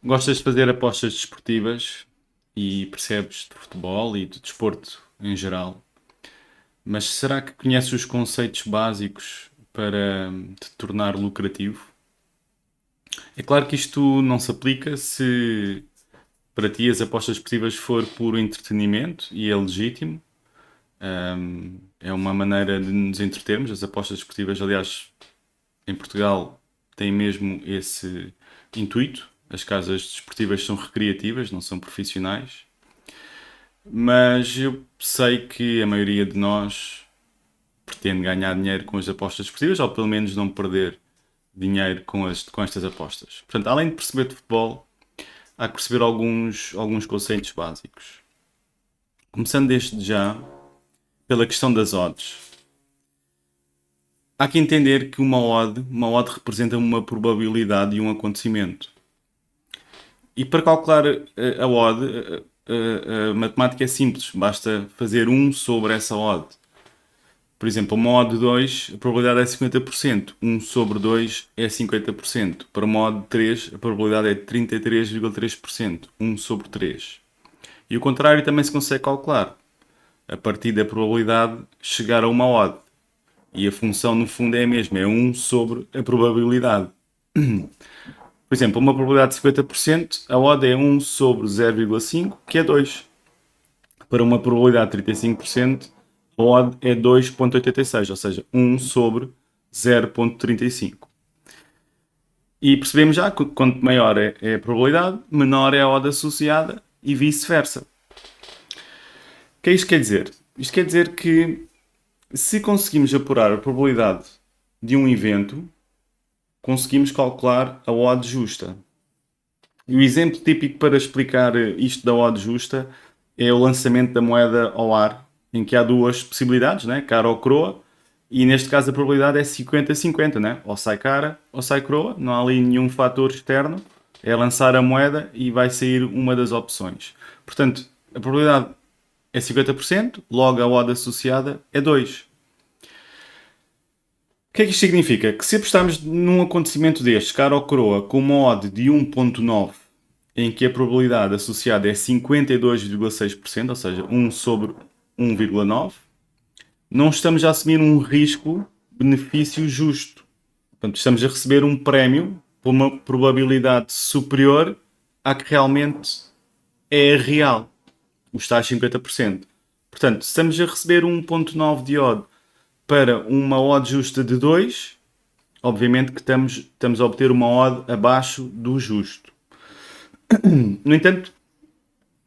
Gostas de fazer apostas desportivas e percebes de futebol e de desporto em geral, mas será que conheces os conceitos básicos para te tornar lucrativo? É claro que isto não se aplica se para ti as apostas desportivas for puro entretenimento e é legítimo. É uma maneira de nos entretermos. As apostas desportivas, aliás, em Portugal têm mesmo esse intuito. As casas desportivas são recreativas, não são profissionais. Mas eu sei que a maioria de nós pretende ganhar dinheiro com as apostas esportivas, ou pelo menos não perder dinheiro com estas apostas. Portanto, além de perceber de futebol, há que perceber alguns conceitos básicos. Começando desde já pela questão das odds. Há que entender que uma odd representa uma probabilidade de um acontecimento. E para calcular a odd, a matemática é simples, basta fazer um sobre essa odd. Por exemplo, uma odd de 2, a probabilidade é 50%. 1 sobre 2 é 50%. Para uma odd de 3, a probabilidade é 33,3%. 1 sobre 3. E o contrário também se consegue calcular. A partir da probabilidade chegar a uma odd. E a função no fundo é a mesma, é 1 sobre a probabilidade. Por exemplo, uma probabilidade de 50%, a odd é 1 sobre 0,5, que é 2. Para uma probabilidade de 35%, a odd é 2,86, ou seja, 1 sobre 0,35. E percebemos já que quanto maior é a probabilidade, menor é a odd associada e vice-versa. O que é isto que quer dizer? Isto quer dizer que se conseguimos apurar a probabilidade de um evento, conseguimos calcular a odd justa. E o exemplo típico para explicar isto da odd justa é o lançamento da moeda ao ar, em que há duas possibilidades, né? Cara ou coroa, e neste caso a probabilidade é 50-50, né? Ou sai cara ou sai coroa, não há ali nenhum fator externo, é lançar a moeda e vai sair uma das opções. Portanto, a probabilidade é 50%, logo a odd associada é 2. O que é que isto significa? Que se apostarmos num acontecimento destes, cara ou coroa, com uma odd de 1.9, em que a probabilidade associada é 52,6%, ou seja, 1 sobre 1,9, não estamos a assumir um risco-benefício justo. Portanto, estamos a receber um prémio por uma probabilidade superior à que realmente é real, os tais 50%. Portanto, se estamos a receber 1.9 de odd para uma odd justa de 2, obviamente que estamos a obter uma odd abaixo do justo. No entanto,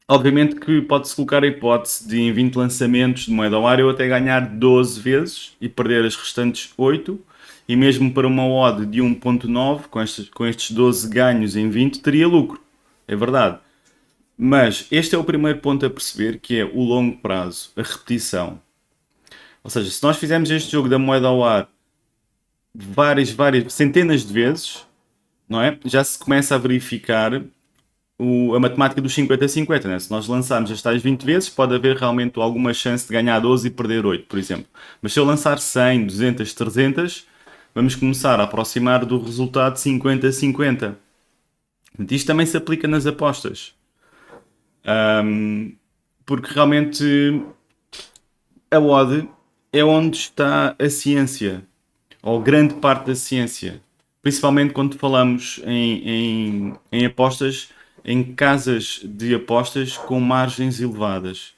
obviamente que pode-se colocar a hipótese de em 20 lançamentos de moeda ao ar eu até ganhar 12 vezes e perder as restantes 8. E mesmo para uma odd de 1.9, com estes 12 ganhos em 20, teria lucro. É verdade. Mas este é o primeiro ponto a perceber, que é o longo prazo, a repetição. Ou seja, se nós fizermos este jogo da moeda ao ar várias, centenas de vezes, não é? Já se começa a verificar a matemática dos 50-50, né? Se nós lançarmos as tais 20 vezes, pode haver realmente alguma chance de ganhar 12 e perder 8, por exemplo. Mas se eu lançar 100, 200, 300, vamos começar a aproximar do resultado 50-50. Isto também se aplica nas apostas. Porque realmente a odd é onde está a ciência, ou grande parte da ciência. Principalmente quando falamos em apostas, em casas de apostas com margens elevadas,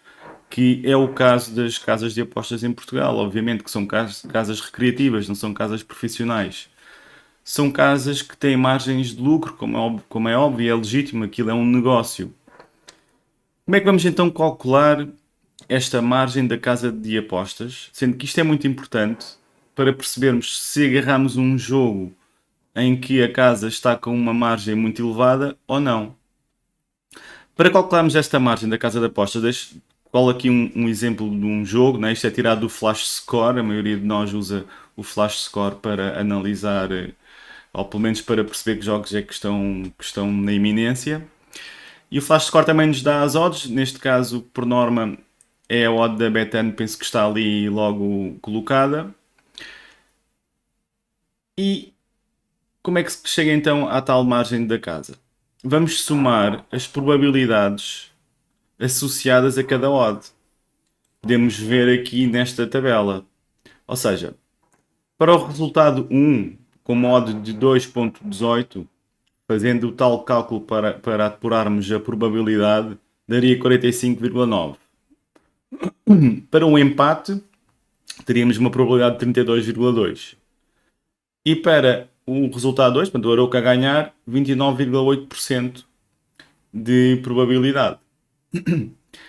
que é o caso das casas de apostas em Portugal, obviamente, que são casas recreativas, não são casas profissionais. São casas que têm margens de lucro, como é óbvio, é legítimo, aquilo é um negócio. Como é que vamos então calcular esta margem da casa de apostas? Sendo que isto é muito importante para percebermos se agarramos um jogo em que a casa está com uma margem muito elevada ou não. Para calcularmos esta margem da casa de apostas, colo aqui um exemplo de um jogo, né? Isto é tirado do Flash Score, a maioria de nós usa o Flash Score para analisar, ou pelo menos para perceber que jogos é que estão na iminência. E o Flash Score também nos dá as odds, neste caso, por norma, é a odd da Betano, penso que está ali logo colocada. E como é que se chega então à tal margem da casa? vamos somar as probabilidades associadas a cada odd. Podemos ver aqui nesta tabela. Ou seja, para o resultado 1, com uma odd de 2.18, fazendo o tal cálculo para apurarmos a probabilidade, daria 45,9. Para um empate, teríamos uma probabilidade de 32,2. E para o resultado 2, portanto, o Arouca a ganhar, 29,8% de probabilidade.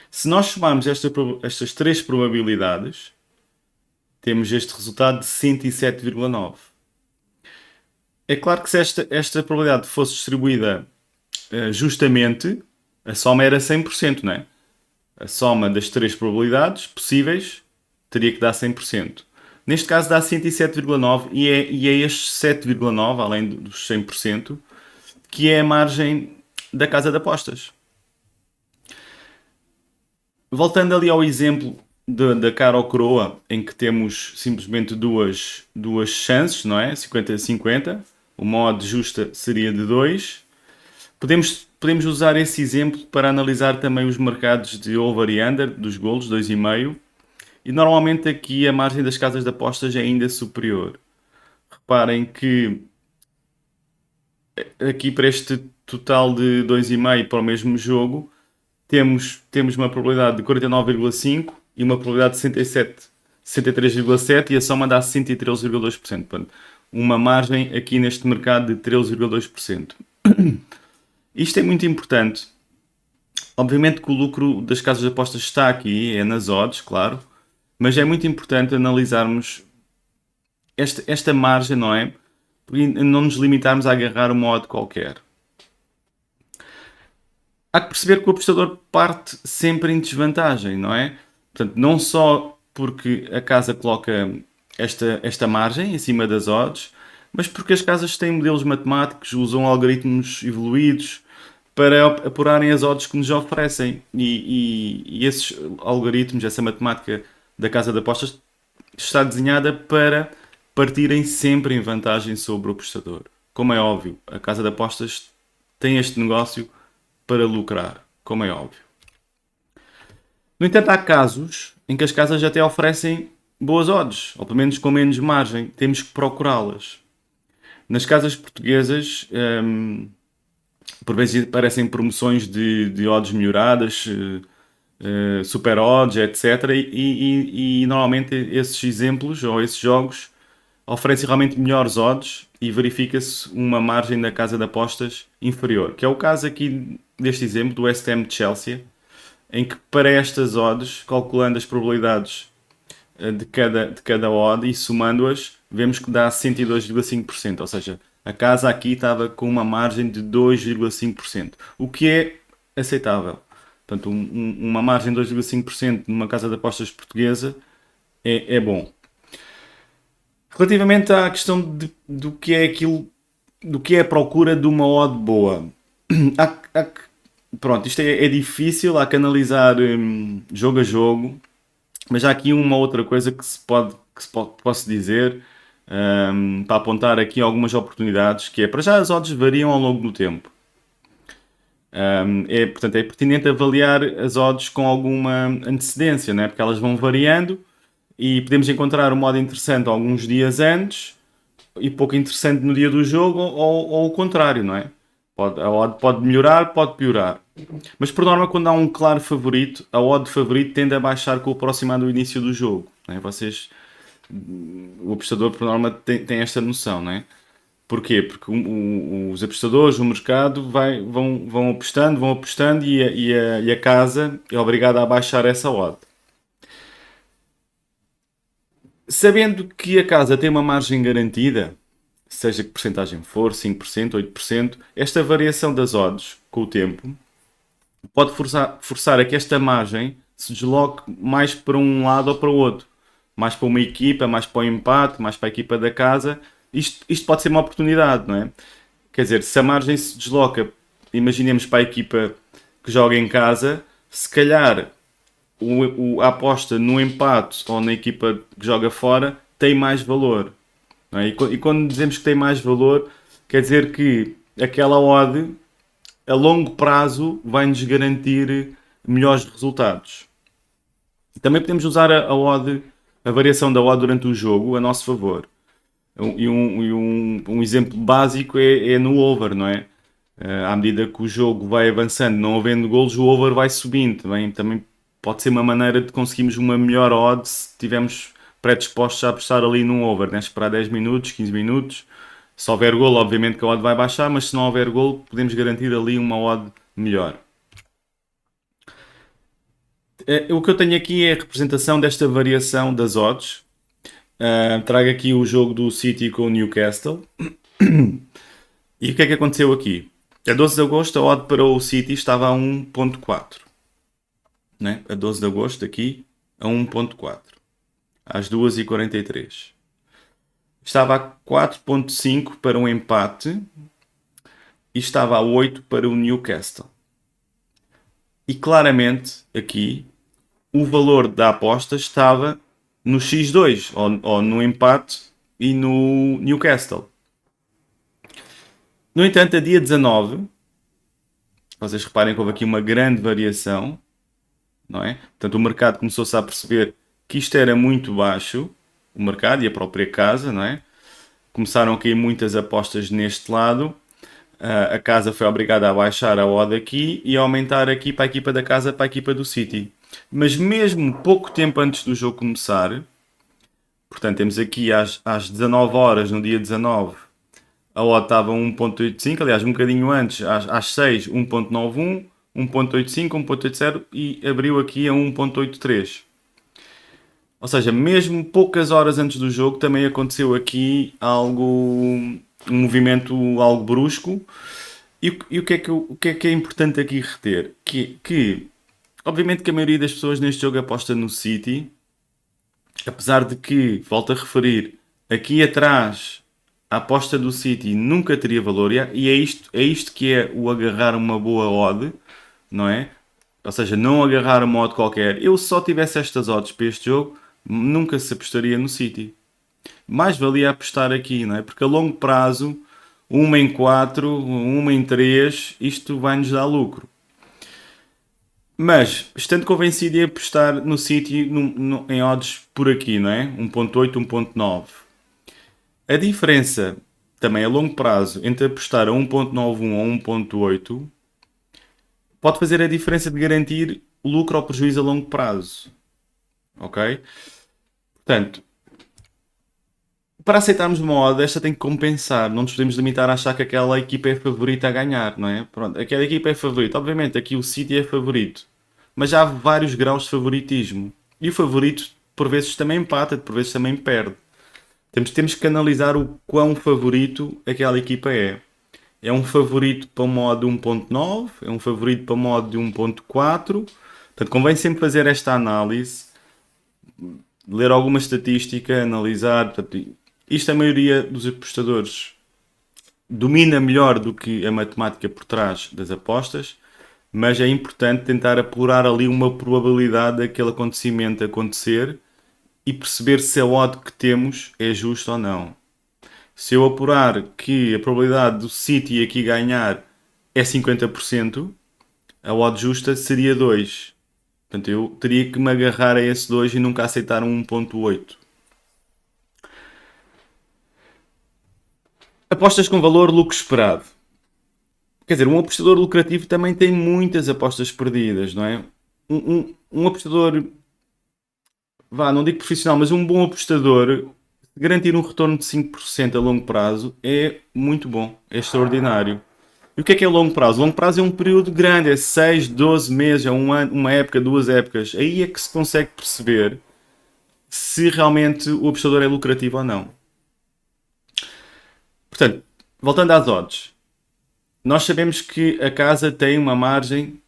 Se nós somarmos estas três probabilidades, temos este resultado de 107,9. É claro que se esta probabilidade fosse distribuída justamente, a soma era 100%, não é? A soma das três probabilidades possíveis teria que dar 100%. Neste caso dá 107,9 e é este 7,9, além dos 100%, que é a margem da casa de apostas. Voltando ali ao exemplo da cara ou coroa, em que temos simplesmente duas chances, não é? 50-50. Uma odd justa seria de 2. Podemos usar esse exemplo para analisar também os mercados de over e under, dos golos, 2,5. E normalmente aqui a margem das casas de apostas é ainda superior. Reparem que aqui para este total de 2,5 para o mesmo jogo, temos uma probabilidade de 49,5 e uma probabilidade de 63,7 e a soma dá 113,2%. Portanto, uma margem aqui neste mercado de 13,2%. Isto é muito importante. Obviamente que o lucro das casas de apostas está aqui, é nas odds, claro, mas é muito importante analisarmos esta margem, não é? E não nos limitarmos a agarrar uma odd qualquer. Há que perceber que o apostador parte sempre em desvantagem, não é? Portanto, não só porque a casa coloca esta margem em cima das odds, mas porque as casas têm modelos matemáticos, usam algoritmos evoluídos para apurarem as odds que nos oferecem. E esses algoritmos, essa matemática da casa de apostas, está desenhada para partirem sempre em vantagem sobre o apostador. Como é óbvio, a casa de apostas tem este negócio para lucrar, como é óbvio. No entanto, há casos em que as casas até oferecem boas odds, ou pelo menos com menos margem. Temos que procurá-las. Nas casas portuguesas, por vezes aparecem promoções de odds melhoradas, super odds, etc. E normalmente esses exemplos ou esses jogos oferecem realmente melhores odds e verifica-se uma margem da casa de apostas inferior, que é o caso aqui deste exemplo do West Ham de Chelsea, em que para estas odds, calculando as probabilidades de cada odd e somando-as, vemos que dá 102,5%, ou seja, a casa aqui estava com uma margem de 2,5%, o que é aceitável. Portanto, uma margem de 2,5% numa casa de apostas portuguesa é bom. Relativamente à questão do que é aquilo, do que é a procura de uma odd boa, pronto, isto é difícil, há que analisar jogo a jogo, mas há aqui uma outra coisa posso dizer para apontar aqui algumas oportunidades, que é, para já as odds variam ao longo do tempo. Portanto, é pertinente avaliar as odds com alguma antecedência, né? Porque elas vão variando e podemos encontrar uma odd interessante alguns dias antes e pouco interessante no dia do jogo ou o contrário, não é? A odd pode melhorar, pode piorar. Mas por norma, quando há um claro favorito, a odd favorito tende a baixar com o aproximar do início do jogo. Não é? O apostador por norma tem esta noção, não é? Porquê? Porque os apostadores, o mercado vão apostando e a casa é obrigada a baixar essa odd. Sabendo que a casa tem uma margem garantida, seja que porcentagem for, 5%, 8%, esta variação das odds com o tempo pode forçar a que esta margem se desloque mais para um lado ou para o outro. Mais para uma equipa, mais para o empate, mais para a equipa da casa. Isto pode ser uma oportunidade, não é? Quer dizer, se a margem se desloca, imaginemos para a equipa que joga em casa, se calhar a aposta no empate ou na equipa que joga fora tem mais valor. Não é? E quando dizemos que tem mais valor, quer dizer que aquela odd a longo prazo vai-nos garantir melhores resultados. Também podemos usar a odd, a variação da odd durante o jogo a nosso favor. Um exemplo básico é no over, não é? À medida que o jogo vai avançando, não havendo golos, o over vai subindo. Também pode ser uma maneira de conseguirmos uma melhor odd se estivermos predispostos a apostar ali num over, né? Esperar 10 minutos, 15 minutos. Se houver golo, obviamente que a odd vai baixar, mas se não houver golo, podemos garantir ali uma odd melhor. O que eu tenho aqui é a representação desta variação das odds. Trago aqui o jogo do City com o Newcastle. E o que é que aconteceu aqui? A 12 de agosto a odd para o City estava a 1.4. Né? A 12 de agosto aqui a 1.4. Às 2h43. Estava a 4.5 para um empate. E estava a 8 para o Newcastle. E claramente aqui o valor da aposta estava no X2, ou no empate e no Newcastle. No entanto, a dia 19, vocês reparem que houve aqui uma grande variação, não é? Portanto, o mercado começou-se a perceber que isto era muito baixo, o mercado e a própria casa, não é? Começaram a cair muitas apostas neste lado. A casa foi obrigada a baixar a odd aqui e a aumentar aqui para a equipa da casa, para a equipa do City. Mas mesmo pouco tempo antes do jogo começar, portanto temos aqui às 19 horas, no dia 19, a odd estava 1.85, aliás um bocadinho antes, às 6, 1.91, 1.85, 1.80 e abriu aqui a 1.83. Ou seja, mesmo poucas horas antes do jogo também aconteceu aqui um movimento algo brusco. E o que é importante aqui reter? Que obviamente que a maioria das pessoas neste jogo aposta no City, apesar de que, volto a referir, aqui atrás a aposta do City nunca teria valor, e é isto que é o agarrar uma boa odd, não é? Ou seja, não agarrar uma odd qualquer. Eu, se só tivesse estas odds para este jogo, nunca se apostaria no City. Mais valia apostar aqui, não é? Porque a longo prazo, 1 em 4, 1 em 3, isto vai-nos dar lucro. Mas, estando convencido de apostar no City em odds por aqui, não é? 1.8, 1.9. A diferença, também a longo prazo, entre apostar a 1.91 ou 1.8, pode fazer a diferença de garantir o lucro ou prejuízo a longo prazo. Ok? Portanto, para aceitarmos uma odd, esta tem que compensar. Não nos podemos limitar a achar que aquela equipa é favorita a ganhar, não é? Pronto, aquela equipa é favorita. Obviamente, aqui o City é favorito. Mas já há vários graus de favoritismo. E o favorito, por vezes, também empata, por vezes também perde. Temos que analisar o quão favorito aquela equipa é. É um favorito para uma odd de 1.9, é um favorito para uma odd de 1.4. Portanto, convém sempre fazer esta análise, ler alguma estatística, analisar. Portanto, isto a maioria dos apostadores domina melhor do que a matemática por trás das apostas, mas é importante tentar apurar ali uma probabilidade daquele acontecimento acontecer e perceber se a odd que temos é justa ou não. Se eu apurar que a probabilidade do City aqui ganhar é 50%, a odd justa seria 2. Portanto, eu teria que me agarrar a esse 2 e nunca aceitar um 1.8. Apostas com valor lucro esperado. Quer dizer, um apostador lucrativo também tem muitas apostas perdidas, não é? Um apostador, não digo profissional, mas um bom apostador, garantir um retorno de 5% a longo prazo é muito bom, é extraordinário. E o que é longo prazo? Longo prazo é um período grande, é 6, 12 meses, é um ano, uma época, 2 épocas. Aí é que se consegue perceber se realmente o apostador é lucrativo ou não. Portanto, voltando às odds, nós sabemos que a casa tem uma margem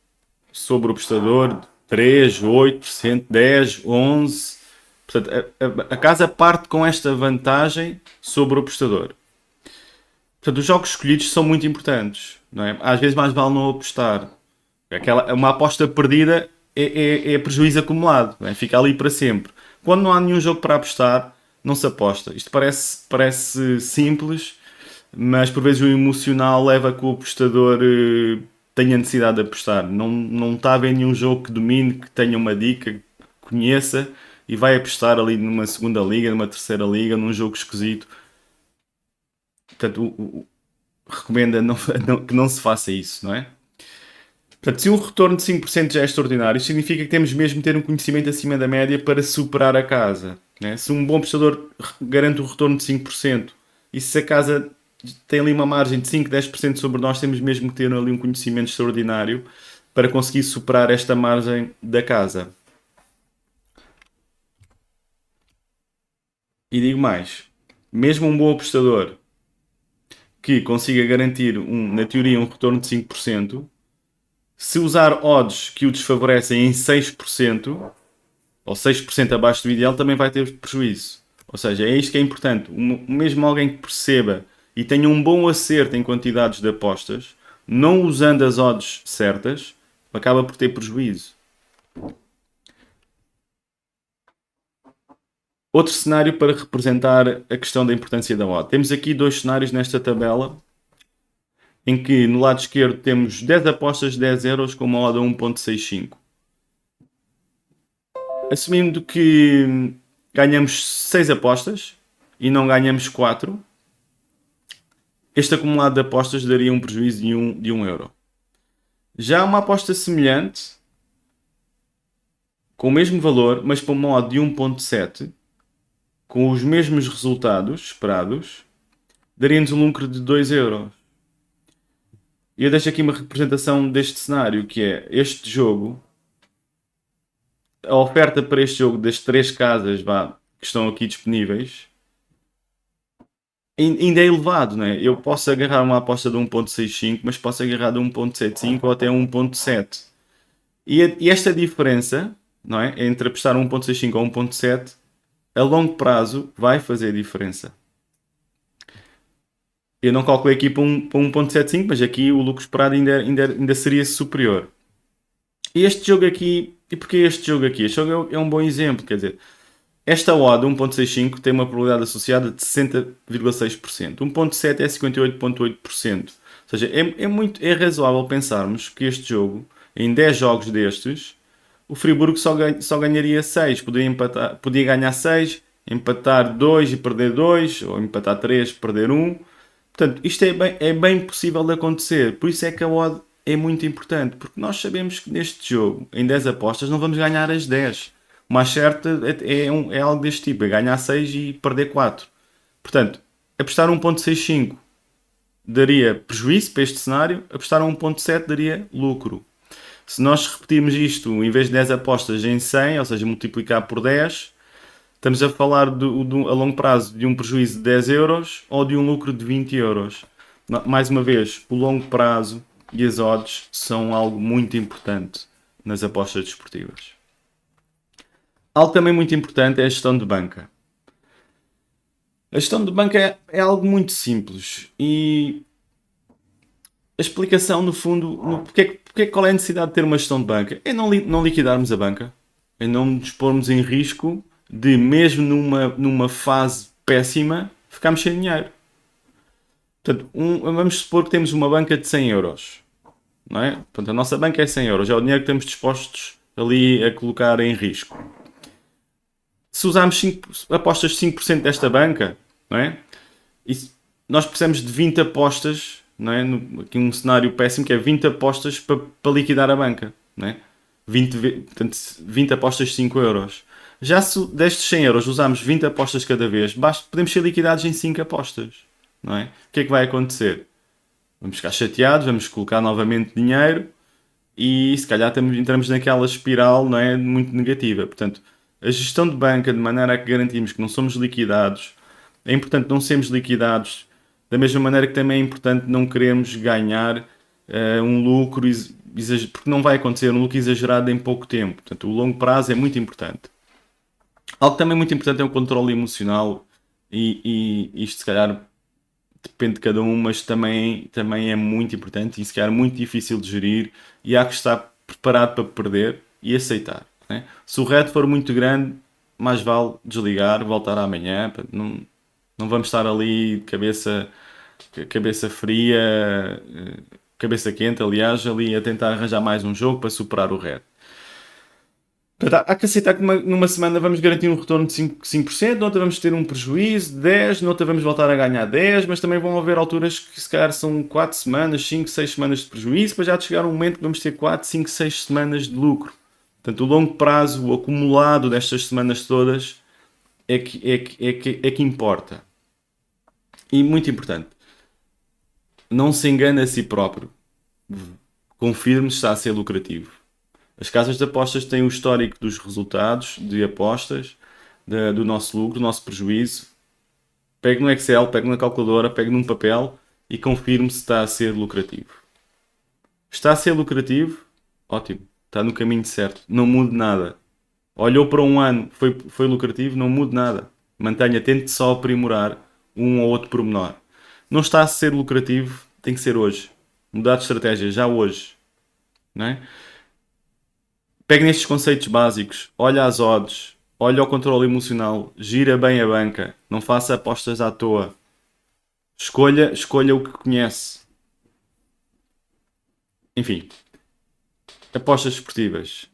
sobre o apostador de 3, 8%, 10, 11%. Portanto, a casa parte com esta vantagem sobre o apostador. Portanto, os jogos escolhidos são muito importantes, não é? Às vezes mais vale não apostar. Uma aposta perdida é prejuízo acumulado, não é? Fica ali para sempre. Quando não há nenhum jogo para apostar, não se aposta. Isto parece simples, mas por vezes o emocional leva a que o apostador tenha necessidade de apostar. Não está a ver nenhum jogo que domine, que tenha uma dica, que conheça e vai apostar ali numa segunda liga, numa terceira liga, num jogo esquisito. Portanto, recomenda que não se faça isso, não é? Portanto, se um retorno de 5% já é extraordinário, significa que temos mesmo de ter um conhecimento acima da média para superar a casa. Né? Se um bom apostador garante um retorno de 5% e se a casa tem ali uma margem de 5, 10% sobre nós, temos mesmo que ter ali um conhecimento extraordinário para conseguir superar esta margem da casa. E digo mais, mesmo um bom apostador que consiga garantir, na teoria, um retorno de 5%, se usar odds que o desfavorecem em 6%, ou 6% abaixo do ideal, também vai ter prejuízo. Ou seja, é isto que é importante. Mesmo alguém que perceba e tenha um bom acerto em quantidades de apostas, não usando as odds certas, acaba por ter prejuízo. Outro cenário para representar a questão da importância da odd. Temos aqui dois cenários nesta tabela, em que no lado esquerdo temos 10 apostas de 10 euros com uma odd a 1.65. Assumindo que ganhamos 6 apostas e não ganhamos 4, este acumulado de apostas daria um prejuízo de 1 euro. Já uma aposta semelhante, com o mesmo valor, mas para uma odd de 1.7, com os mesmos resultados esperados, daria-nos um lucro de 2 euros. E eu deixo aqui uma representação deste cenário, que é este jogo. A oferta para este jogo das 3 casas que estão aqui disponíveis ainda é elevado, não é? Eu posso agarrar uma aposta de 1.65, mas posso agarrar de 1.75 ou até 1.7. E esta diferença, não é? Entre apostar 1.65 ou 1.7, a longo prazo vai fazer diferença. Eu não calculei aqui para 1.75, mas aqui o lucro esperado ainda seria superior. E este jogo aqui, e porquê este jogo aqui? Este jogo é um bom exemplo, quer dizer, esta odd 1.65 tem uma probabilidade associada de 60,6%. 1.7 é 58,8%. Ou seja, é razoável pensarmos que este jogo, em 10 jogos destes, o Friburgo só ganharia 6. Podia ganhar 6, empatar 2 e perder 2, ou empatar 3 e perder 1. Portanto, isto é bem possível de acontecer. Por isso é que a odd é muito importante, porque nós sabemos que neste jogo, em 10 apostas, não vamos ganhar as 10. O mais certo é algo deste tipo, é ganhar 6 e perder 4. Portanto, apostar 1.65 daria prejuízo para este cenário, apostar 1.7 daria lucro. Se nós repetirmos isto, em vez de 10 apostas em 100, ou seja, multiplicar por 10, estamos a falar a longo prazo de um prejuízo de 10 euros ou de um lucro de 20 euros. Mais uma vez, o longo prazo e as odds são algo muito importante nas apostas desportivas. Algo também muito importante é a gestão de banca. A gestão de banca é algo muito simples e a explicação, no fundo, qual é a necessidade de ter uma gestão de banca? É não liquidarmos a banca, é não nos pormos em risco de, mesmo numa fase péssima, ficarmos sem dinheiro. Portanto, vamos supor que temos uma banca de 100 euros. Não é? Portanto, a nossa banca é 100 euros, é o dinheiro que estamos dispostos ali a colocar em risco. Se usarmos apostas de 5% desta banca, não é? E nós precisamos de 20 apostas, não é? Aqui um cenário péssimo que é 20 apostas para liquidar a banca, não é? 20 apostas de 5 euros. Já se destes 100 euros usarmos 20 apostas cada vez, podemos ser liquidados em 5 apostas, não é? O que é que vai acontecer? Vamos ficar chateados, vamos colocar novamente dinheiro e se calhar entramos naquela espiral, não é? Muito negativa. Portanto, a gestão de banca, de maneira a que garantimos que não somos liquidados, é importante não sermos liquidados, da mesma maneira que também é importante não queremos ganhar um lucro, porque não vai acontecer um lucro exagerado em pouco tempo. Portanto, o longo prazo é muito importante. Algo também muito importante é o controle emocional e isto se calhar depende de cada um, mas também é muito importante e se calhar muito difícil de gerir e há que estar preparado para perder e aceitar. Né? Se o reto for muito grande, mais vale desligar, voltar amanhã. Não vamos estar ali cabeça fria cabeça quente, aliás, ali a tentar arranjar mais um jogo para superar o Red. Portanto, há que aceitar que numa semana vamos garantir um retorno de 5%, noutra vamos ter um prejuízo de 10%, noutra vamos voltar a ganhar 10%, mas também vão haver alturas que se calhar são 4 semanas, 5, 6 semanas de prejuízo, para já de chegar um momento que vamos ter 4, 5, 6 semanas de lucro. Portanto, o longo prazo, o acumulado destas semanas todas é que importa. E muito importante, não se engane a si próprio. Confirme se está a ser lucrativo. As casas de apostas têm o histórico dos resultados de apostas, do nosso lucro, do nosso prejuízo. Pegue no Excel, pegue na calculadora, pegue num papel e confirme se está a ser lucrativo. Está a ser lucrativo? Ótimo. Está no caminho certo. Não mude nada. Olhou para um ano, foi lucrativo? Não mude nada. Mantenha, tente só aprimorar um ou outro pormenor. Não está a ser lucrativo? Tem que ser hoje. Mudar de estratégia já hoje. Não é? Pegue nestes conceitos básicos, olha as odds, olha o controle emocional, gira bem a banca, não faça apostas à toa. Escolha o que conhece. Enfim, apostas esportivas.